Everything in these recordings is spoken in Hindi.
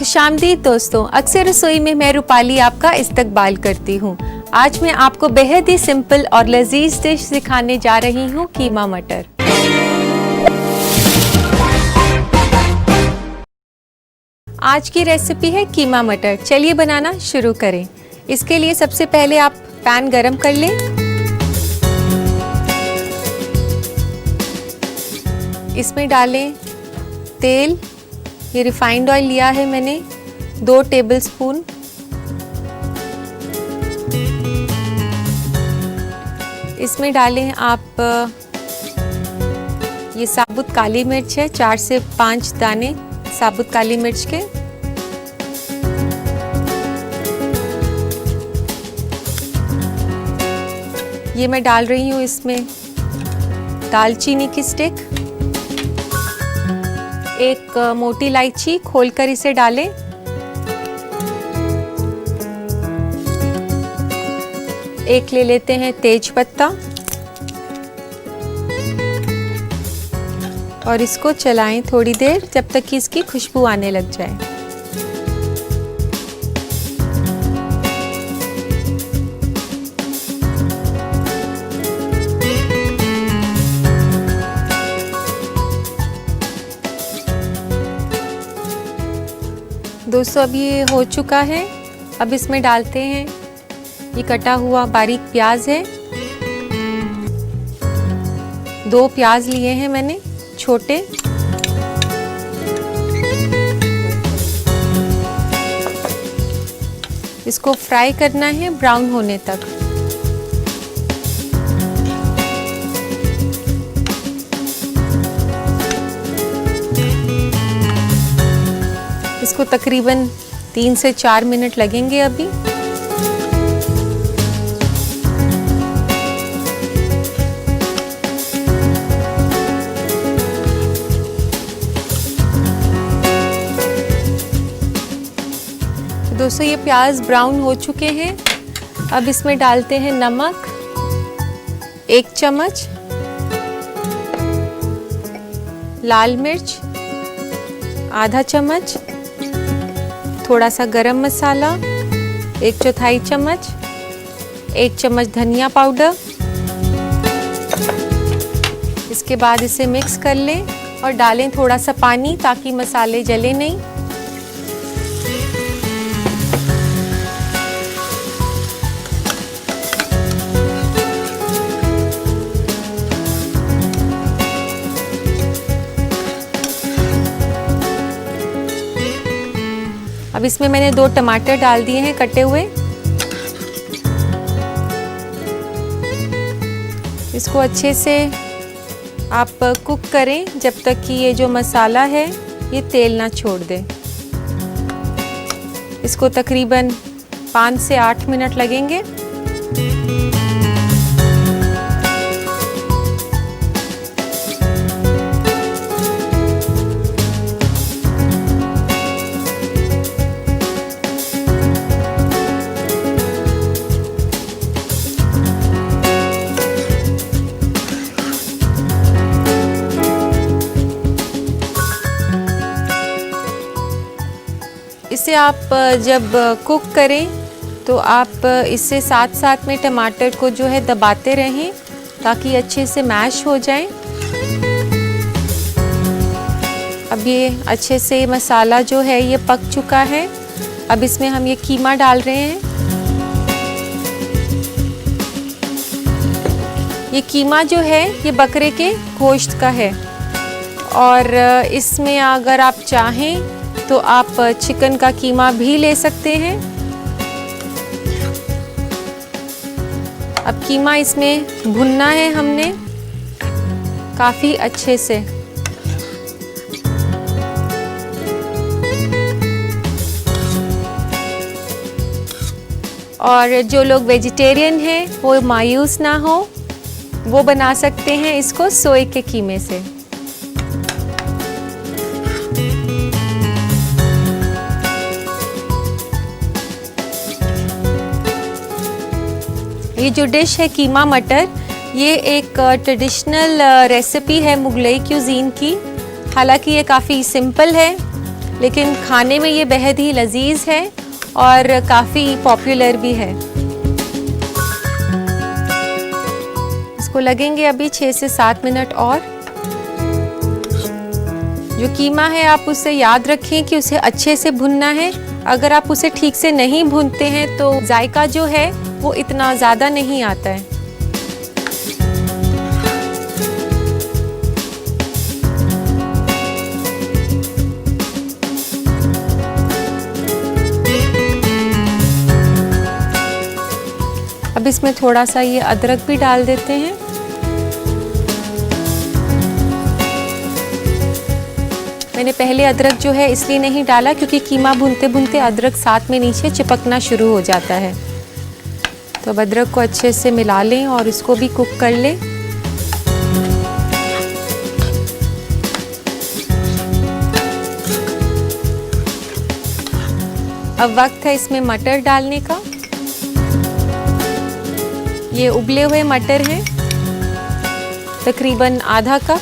खुशामदीद दोस्तों, अक्सर रसोई में मैं रूपाली आपका इस्तकबाल करती हूँ। आज मैं आपको बेहद ही सिंपल और लजीज डिश सिखाने जा रही हूँ, कीमा मटर। आज की रेसिपी है कीमा मटर। चलिए बनाना शुरू करें। इसके लिए सबसे पहले आप पैन गरम कर लें। इसमें डालें तेल। ये रिफाइंड ऑयल लिया है मैंने 2 टेबलस्पून। इसमें डालें आप ये साबुत काली मिर्च है, 4 से 5 दाने साबुत काली मिर्च के। ये मैं डाल रही हूँ इसमें दालचीनी की स्टिक, एक मोटी इलायची खोलकर इसे डालें। एक ले लेते हैं तेज पत्ता और इसको चलाएं थोड़ी देर जब तक कि इसकी खुशबू आने लग जाए। दोस्तों अब ये हो चुका है। अब इसमें डालते हैं ये कटा हुआ बारीक प्याज है। 2 प्याज लिए हैं मैंने छोटे। इसको फ्राई करना है ब्राउन होने तक। इसको तकरीबन 3 से 4 मिनट लगेंगे अभी। दोस्तों ये प्याज ब्राउन हो चुके हैं। अब इसमें डालते हैं नमक 1 चम्मच, लाल मिर्च आधा चम्मच, थोड़ा सा गरम मसाला 1/4 चम्मच, 1 चम्मच धनिया पाउडर। इसके बाद इसे मिक्स कर लें और डालें थोड़ा सा पानी ताकि मसाले जले नहीं। अब इसमें मैंने 2 टमाटर डाल दिए हैं कटे हुए। इसको अच्छे से आप कुक करें जब तक कि ये जो मसाला है ये तेल ना छोड़ दे। इसको तकरीबन 5 से 8 मिनट लगेंगे। इसे आप जब कुक करें तो आप इससे साथ साथ में टमाटर को जो है दबाते रहें ताकि अच्छे से मैश हो जाए। अब ये अच्छे से मसाला जो है ये पक चुका है। अब इसमें हम ये कीमा डाल रहे हैं। ये कीमा जो है ये बकरे के गोश्त का है और इसमें अगर आप चाहें तो आप चिकन का कीमा भी ले सकते हैं। अब कीमा इसमें भुनना है हमने काफ़ी अच्छे से। और जो लोग वेजिटेरियन हैं वो मायूस ना हो, वो बना सकते हैं इसको सोए के कीमे से। ये जो डिश है कीमा मटर, ये एक ट्रेडिशनल रेसिपी है मुगलई क्यूजीन की। हालांकि ये काफ़ी सिंपल है लेकिन खाने में ये बेहद ही लजीज है और काफ़ी पॉपुलर भी है। इसको लगेंगे अभी 6 से 7 मिनट और। जो कीमा है आप उसे याद रखें कि उसे अच्छे से भुनना है। अगर आप उसे ठीक से नहीं भूनते हैं तो जायका जो है वो इतना ज़्यादा नहीं आता है। अब इसमें थोड़ा सा ये अदरक भी डाल देते हैं। मैंने पहले अदरक जो है इसलिए नहीं डाला क्योंकि कीमा भूनते भूनते अदरक साथ में नीचे चिपकना शुरू हो जाता है। तो अब अदरक को अच्छे से मिला लें और इसको भी कुक कर लें। अब वक्त है इसमें मटर डालने का। ये उबले हुए मटर हैं, तकरीबन आधा कप।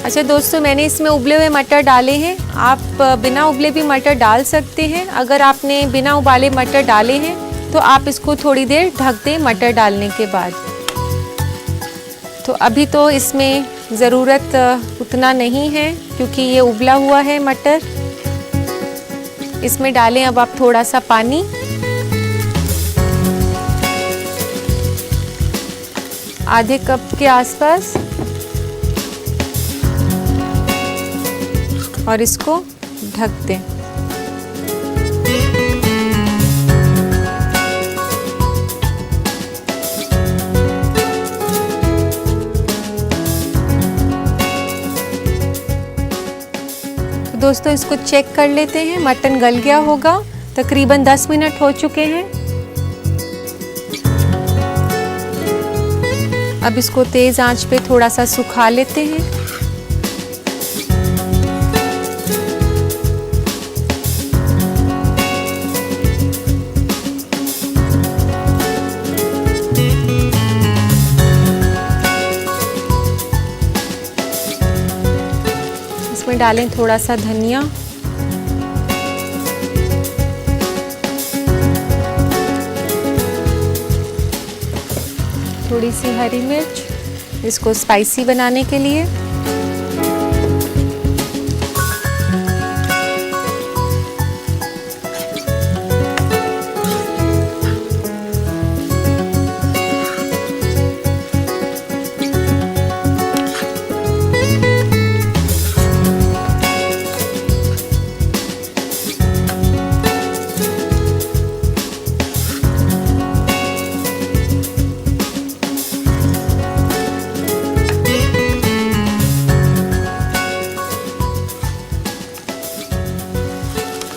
अच्छा दोस्तों, मैंने इसमें उबले हुए मटर डाले हैं। आप बिना उबले भी मटर डाल सकते हैं। अगर आपने बिना उबाले मटर डाले हैं तो आप इसको थोड़ी देर ढक दें मटर डालने के बाद। तो अभी तो इसमें ज़रूरत उतना नहीं है क्योंकि ये उबला हुआ है मटर। इसमें डालें अब आप थोड़ा सा पानी। आधे कप के आसपास, और इसको ढक दें। तो दोस्तों इसको चेक कर लेते हैं, मटन गल गया होगा। तकरीबन 10 मिनट हो चुके हैं। अब इसको तेज आंच पे थोड़ा सा सुखा लेते हैं। इसमें डालें थोड़ा सा धनिया, थोड़ी सी हरी मिर्च, इसको स्पाइसी बनाने के लिए।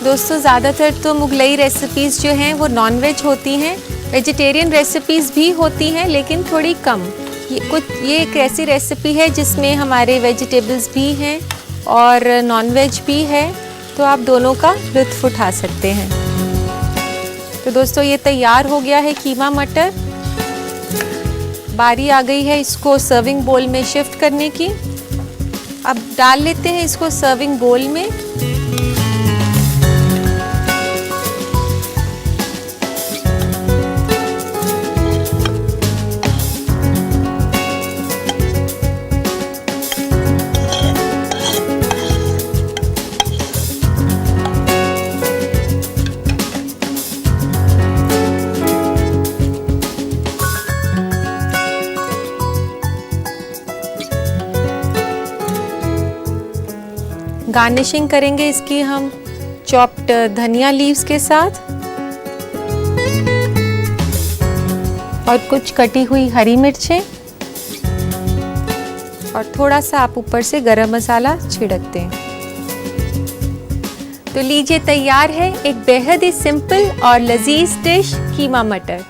दोस्तों ज़्यादातर तो मुगलई रेसिपीज़ जो हैं वो नॉनवेज होती हैं। वेजिटेरियन रेसिपीज़ भी होती हैं लेकिन थोड़ी कम। ये एक ऐसी रेसिपी है जिसमें हमारे वेजिटेबल्स भी हैं और नॉनवेज भी है, तो आप दोनों का लुत्फ़ उठा सकते हैं। तो दोस्तों ये तैयार हो गया है कीमा मटर। बारी आ गई है इसको सर्विंग बोल में शिफ्ट करने की। अब डाल लेते हैं इसको सर्विंग बोल में। गार्निशिंग करेंगे इसकी हम चॉप्ड धनिया लीव्स के साथ और कुछ कटी हुई हरी मिर्चें, और थोड़ा सा आप ऊपर से गरम मसाला छिड़क दें। तो लीजिए तैयार है एक बेहद ही सिंपल और लजीज डिश कीमा मटर।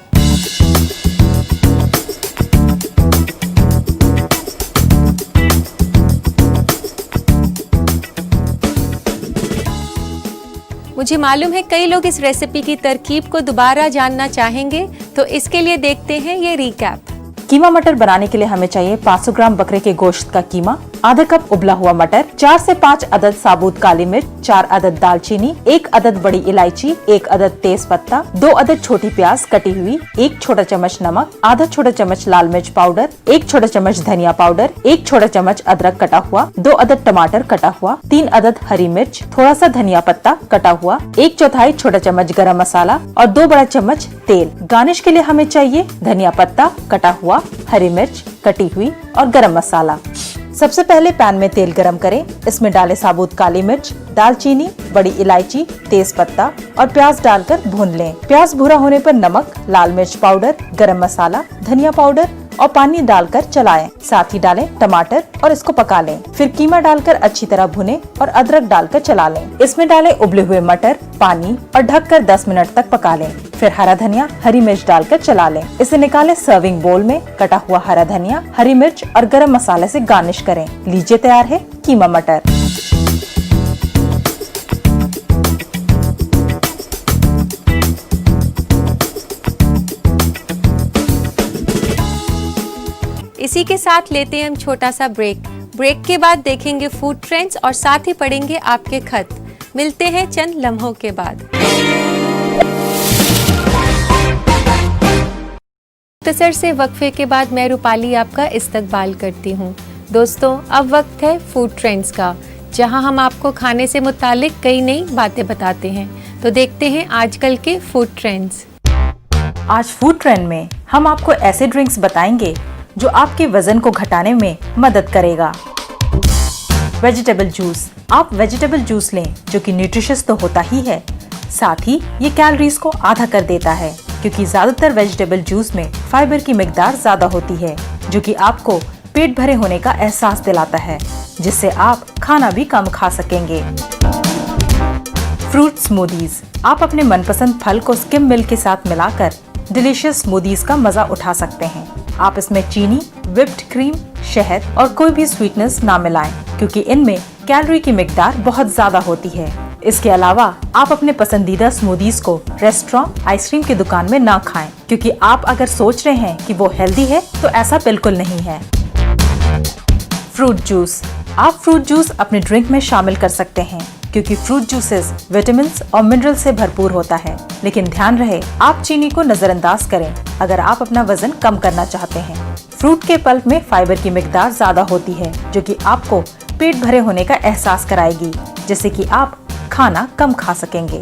मुझे मालूम है कई लोग इस रेसिपी की तरकीब को दोबारा जानना चाहेंगे, तो इसके लिए देखते हैं ये रिकैप। कीमा मटर बनाने के लिए हमें चाहिए 500 ग्राम बकरे के गोश्त का कीमा, आधा कप उबला हुआ मटर, 4 से 5 अदद साबुत काली मिर्च, 4 अदद दालचीनी, 1 अदद बड़ी इलायची, 1 अदद तेज पत्ता, 2 अदद छोटी प्याज कटी हुई, 1 छोटा चम्मच नमक, आधा छोटा चम्मच लाल मिर्च पाउडर, 1 छोटा चम्मच धनिया पाउडर, 1 छोटा चम्मच अदरक कटा हुआ, 2 अदद टमाटर कटा हुआ, 3 अदद हरी मिर्च, थोड़ा सा धनिया पत्ता कटा हुआ, 1/4 छोटा चम्मच गरम मसाला और 2 बड़ा चम्मच तेल। गार्निश के लिए हमें चाहिए धनिया पत्ता कटा हुआ, हरी मिर्च कटी हुई और गरम मसाला। सबसे पहले पैन में तेल गरम करें, इसमें डालें साबुत काली मिर्च, दालचीनी, बड़ी इलायची, तेज पत्ता और प्याज डालकर भून लें। प्याज भूरा होने पर नमक, लाल मिर्च पाउडर, गरम मसाला, धनिया पाउडर और पानी डालकर चलाएं। साथ ही डालें टमाटर और इसको पका लें। फिर कीमा डालकर अच्छी तरह भुनें और अदरक डालकर चला लें। इसमें डालें उबले हुए मटर, पानी और ढककर 10 मिनट तक पका लें। फिर हरा धनिया, हरी मिर्च डालकर चला लें। इसे निकालें सर्विंग बोल में। कटा हुआ हरा धनिया, हरी मिर्च और गरम मसाले से गार्निश करें। लीजिए तैयार है कीमा मटर। इसी के साथ लेते हैं हम छोटा सा ब्रेक के बाद देखेंगे फूड ट्रेंड्स और साथ ही पढ़ेंगे आपके खत। मिलते हैं चंद लम्हों के बाद। मुख्तसर से वक्फे के बाद मैं रूपाली आपका इस्तकबाल करती हूँ। दोस्तों, अब वक्त है फूड ट्रेंड्स का, जहाँ हम आपको खाने से मुतालिक कई नई बातें बताते हैं। तो देखते हैं आजकल के फूड ट्रेंड्स। आज फूड ट्रेंड में हम आपको ऐसे ड्रिंक्स बताएंगे जो आपके वजन को घटाने में मदद करेगा। Vegetable juice. आप वेजिटेबल जूस लें जो कि न्यूट्रिशियस तो होता ही है, साथ ही ये कैलोरीज को आधा कर देता है, क्योंकि ज्यादातर वेजिटेबल जूस में फाइबर की मिकदार ज्यादा होती है, जो कि आपको पेट भरे होने का एहसास दिलाता है, जिससे आप खाना भी कम खा सकेंगे। Fruit smoothies. आप अपने मनपसंद फल को स्किम मिल्क के साथ मिलाकर डिलीशियस स्मूदीज का मजा उठा सकते हैं। आप इसमें चीनी, व्हिप्ड क्रीम, शहद और कोई भी स्वीटनेस ना मिलाएं, क्योंकि इनमें कैलोरी की मिकदार बहुत ज्यादा होती है। इसके अलावा आप अपने पसंदीदा स्मूदीज को रेस्टोरेंट, आइसक्रीम की दुकान में ना खाएं, क्योंकि आप अगर सोच रहे हैं कि वो हेल्दी है तो ऐसा बिल्कुल नहीं है। Fruit juice. आप फ्रूट जूस अपने ड्रिंक में शामिल कर सकते हैं, क्योंकि फ्रूट जूसेस विटामिन और मिनरल से भरपूर होता है। लेकिन ध्यान रहे, आप चीनी को नजरअंदाज करें अगर आप अपना वजन कम करना चाहते हैं। फ्रूट के पल्प में फाइबर की मिकदार ज्यादा होती है, जो कि आपको पेट भरे होने का एहसास कराएगी, जिससे कि आप खाना कम खा सकेंगे।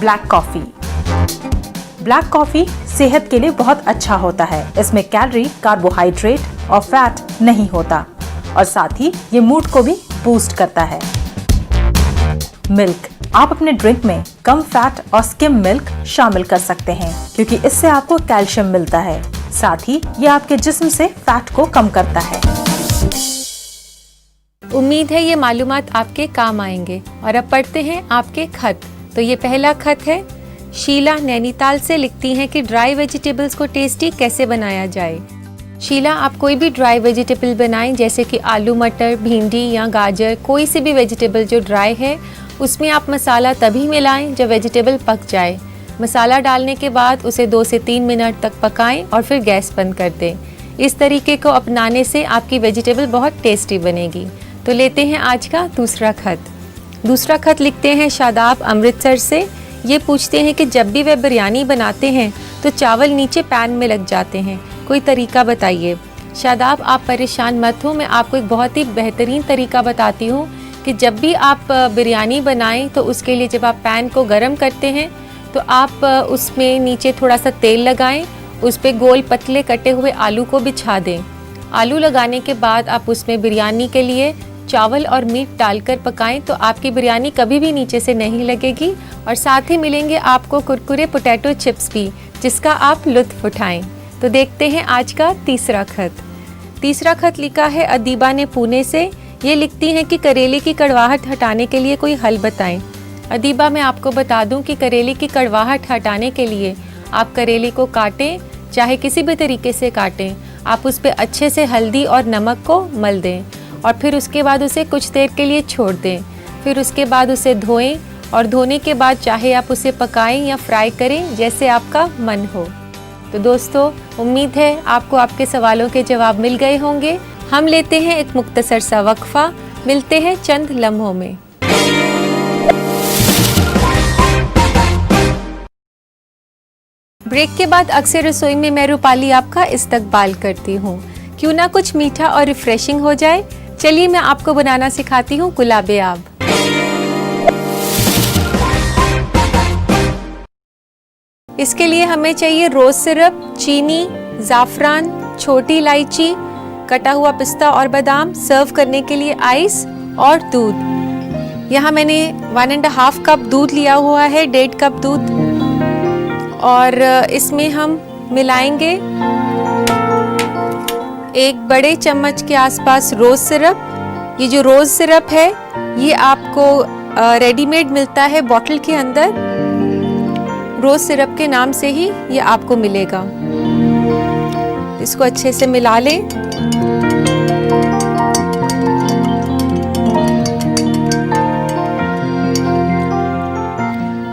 Black coffee. ब्लैक कॉफी सेहत के लिए बहुत अच्छा होता है। इसमें कैलोरी, कार्बोहाइड्रेट और फैट नहीं होता, और साथ ही ये मूड को भी बूस्ट करता है। मिल्क। आप अपने ड्रिंक में कम फैट और स्किम मिल्क शामिल कर सकते हैं, क्योंकि इससे आपको कैल्शियम मिलता है। साथ ही ये आपके जिस्म से फैट को कम करता है। उम्मीद है ये मालूमात आपके काम आएंगे। और अब पढ़ते हैं आपके खत। तो ये पहला खत है। शीला नैनीताल से लिखती हैं कि ड्राई वेजिटेबल्स को टेस्टी कैसे बनाया जाए। शीला, आप कोई भी ड्राई वेजिटेबल बनाएं, जैसे कि आलू, मटर, भिंडी या गाजर, कोई सी भी वेजिटेबल जो ड्राई है, उसमें आप मसाला तभी मिलाएं जब वेजिटेबल पक जाए। मसाला डालने के बाद उसे 2 से 3 मिनट तक पकाएं और फिर गैस बंद कर दें। इस तरीके को अपनाने से आपकी वेजिटेबल बहुत टेस्टी बनेगी। तो लेते हैं आज का दूसरा खत। दूसरा खत लिखते हैं शादाब अमृतसर से। ये पूछते हैं कि जब भी वे बिरयानी बनाते हैं तो चावल नीचे पैन में लग जाते हैं, कोई तरीका बताइए। शादाब, आप परेशान मत हो, मैं आपको एक बहुत ही बेहतरीन तरीका बताती हूँ कि जब भी आप बिरयानी बनाएं तो उसके लिए जब आप पैन को गरम करते हैं तो आप उसमें नीचे थोड़ा सा तेल लगाएं, उस पर गोल पतले कटे हुए आलू को बिछा दें। आलू लगाने के बाद आप उसमें बिरयानी के लिए चावल और मीट डालकर पकाएं, तो आपकी बिरयानी कभी भी नीचे से नहीं लगेगी, और साथ ही मिलेंगे आपको कुरकुरे पोटैटो चिप्स भी, जिसका आप लुत्फ उठाएं। तो देखते हैं आज का तीसरा खत। तीसरा खत लिखा है अदीबा ने पुणे से। ये लिखती हैं कि करेले की कड़वाहट हटाने के लिए कोई हल बताएं। अदीबा, मैं आपको बता दूं कि करेले की कड़वाहट हटाने के लिए आप करेले को काटें, चाहे किसी भी तरीके से काटें। आप उस पर अच्छे से हल्दी और नमक को मल दें और फिर उसके बाद उसे कुछ देर के लिए छोड़ दें। फिर उसके बाद उसे धोएं और धोने के बाद चाहे आप उसे पकाएं या फ्राई करें, जैसे आपका मन हो। तो दोस्तों, उम्मीद है आपको आपके सवालों के जवाब मिल गए होंगे। हम लेते हैं एक मुख्तसर सा वक्फा, मिलते हैं चंद लम्हों में। ब्रेक के बाद अक्सर रसोई में मैं रूपाली आपका इस्तकबाल करती हूँ। क्यों ना कुछ मीठा और रिफ्रेशिंग हो जाए। चलिए मैं आपको बनाना सिखाती हूँ गुलाबे आब। इसके लिए हमें चाहिए रोज सिरप, चीनी, ज़ाफ़रान, छोटी इलायची, कटा हुआ पिस्ता और बादाम, सर्व करने के लिए आइस और दूध। यहाँ मैंने 1.5 कप दूध लिया हुआ है, 1.5 कप दूध, और इसमें हम मिलाएंगे 1 बड़े चम्मच के आसपास रोज सिरप। ये जो रोज सिरप है ये आपको रेडीमेड मिलता है बॉटल के अंदर, रोज सिरप के नाम से ही ये आपको मिलेगा। इसको अच्छे से मिला लें।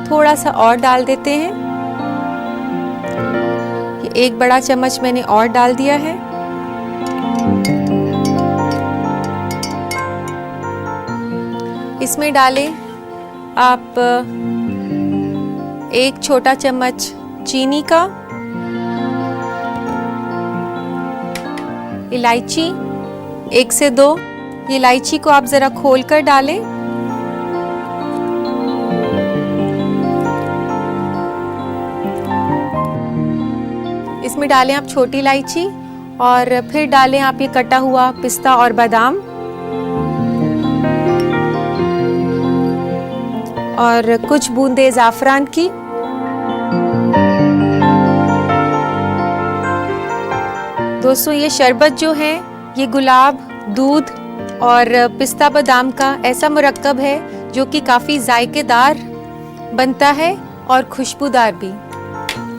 थोड़ा सा और डाल देते हैं। 1 बड़ा चम्मच मैंने और डाल दिया है। इसमें डालें आप 1 छोटा चम्मच चीनी का, इलायची 1 से 2। ये इलायची को आप जरा खोल कर डालें। इसमें डालें आप छोटी इलायची और फिर डालें आप ये कटा हुआ पिस्ता और बादाम, और कुछ बूंदे ज़ाफ़रान की। दोस्तों, ये शरबत जो है ये गुलाब, दूध और पिस्ता बादाम का ऐसा मुरक्कब है जो कि काफ़ी जायकेदार बनता है और खुशबूदार भी।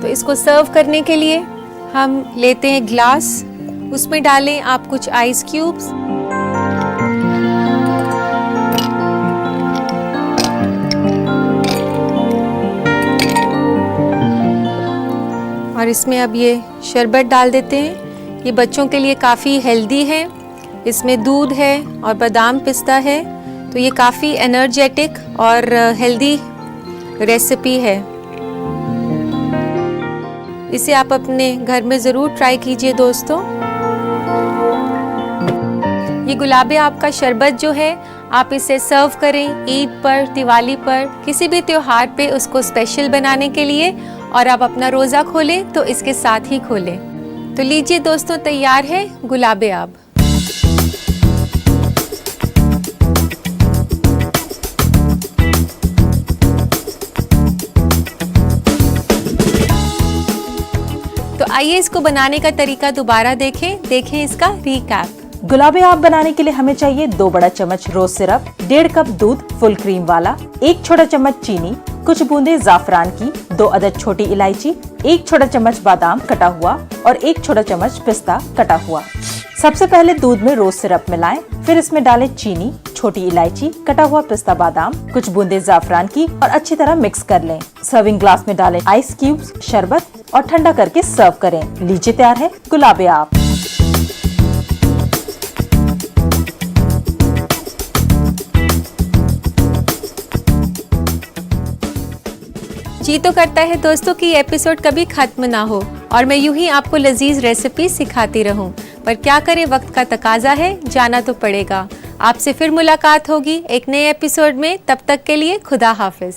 तो इसको सर्व करने के लिए हम लेते हैं ग्लास, उसमें डालें आप कुछ आइस क्यूब्स, और इसमें अब ये शरबत डाल देते हैं। ये बच्चों के लिए काफ़ी हेल्दी है, इसमें दूध है और बादाम पिस्ता है, तो ये काफ़ी एनर्जेटिक और हेल्दी रेसिपी है। इसे आप अपने घर में ज़रूर ट्राई कीजिए दोस्तों। ये गुलाबे आब का शरबत जो है, आप इसे सर्व करें ईद पर, दिवाली पर, किसी भी त्योहार पे उसको स्पेशल बनाने के लिए, और आप अपना रोज़ा खोलें तो इसके साथ ही खोलें। तो लीजिए दोस्तों, तैयार है गुलाबे आब। तो आइए इसको बनाने का तरीका दोबारा देखें इसका रिकैप। गुलाबे आब बनाने के लिए हमें चाहिए 2 बड़ा चम्मच रोज सिरप, 1.5 कप दूध फुल क्रीम वाला, 1 छोटा चम्मच चीनी, कुछ बूंदे ज़ाफ़रान की, 2 अदद छोटी इलायची, 1 छोटा चम्मच बादाम कटा हुआ और 1 छोटा चम्मच पिस्ता कटा हुआ। सबसे पहले दूध में रोज सिरप मिलाएं, फिर इसमें डालें चीनी, छोटी इलायची, कटा हुआ पिस्ता बादाम, कुछ बूंदे ज़ाफ़रान की और अच्छी तरह मिक्स कर लें। सर्विंग ग्लास में डालें आइस क्यूब्स, शरबत और ठंडा करके सर्व करें। लीजिए, तैयार है गुलाबे आब। जी तो करता है दोस्तों कि ये एपिसोड कभी खत्म ना हो और मैं यूं ही आपको लजीज रेसिपी सिखाती रहूं, पर क्या करें, वक्त का तकाजा है, जाना तो पड़ेगा। आपसे फिर मुलाकात होगी एक नए एपिसोड में। तब तक के लिए खुदा हाफिज।